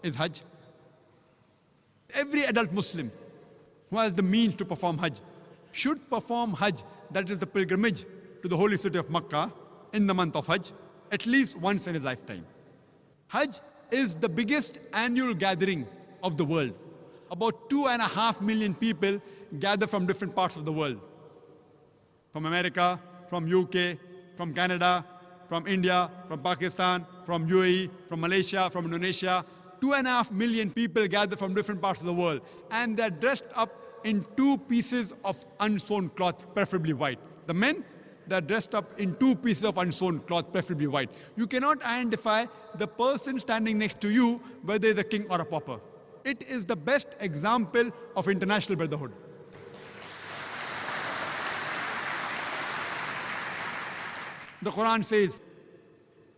is Hajj. Every adult Muslim who has the means to perform Hajj should perform Hajj, that is the pilgrimage to the holy city of Makkah in the month of Hajj, at least once in his lifetime. Hajj is the biggest annual gathering of the world. About 2.5 million people gather from different parts of the world. From America, from UK, from Canada, from India, from Pakistan, from UAE, from Malaysia, from Indonesia. 2.5 million people gather from different parts of the world, and they're dressed up in 2 pieces of unsewn cloth, preferably white. The men, they're dressed up in 2 pieces of unsewn cloth, preferably white. You cannot identify the person standing next to you whether he's a king or a pauper. It is the best example of international brotherhood. The Quran says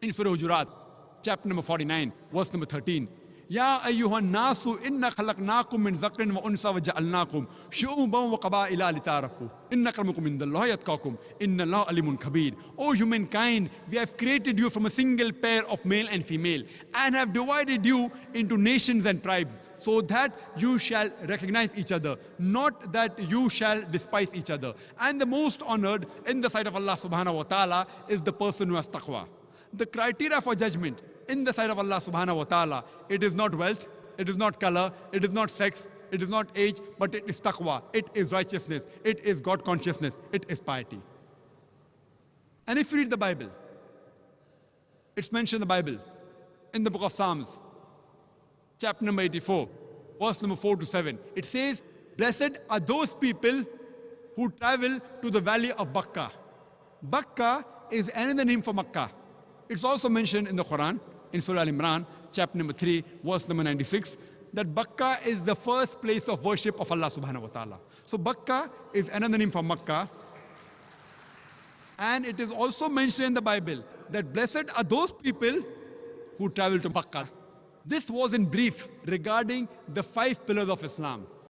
in Surah Hujurat, chapter number 49, verse number 13, يا أيها الناس إنا خلقناكم من ذكر وأنثى وجعلناكم شعوبا وقبائل لتعارفوا إن أكرمكم عند الله يتقاكم إن الله عليم خبير. O humankind, we have created you from a single pair of male and female and have divided you into nations and tribes so that you shall recognize each other, not that you shall despise each other. And the most honored in the sight of Allah subhanahu wa ta'ala is the person who has taqwa. The criteria for judgment in the sight of Allah subhanahu wa ta'ala, it is not wealth, it is not color, it is not sex, it is not age, but it is taqwa, it is righteousness, it is God consciousness, it is piety. And if you read the Bible, it's mentioned in the Bible, in the book of Psalms, chapter number 84, verse number 4 to 7. It says, blessed are those people who travel to the valley of Bakka. Bakka is another name for Makkah. It's also mentioned in the Quran, in Surah Al-Imran, chapter number 3, verse number 96, that Bakka is the first place of worship of Allah subhanahu wa ta'ala. So Bakka is another name for Makkah. And it is also mentioned in the Bible that blessed are those people who travel to Bakka. This was in brief regarding the 5 pillars of Islam.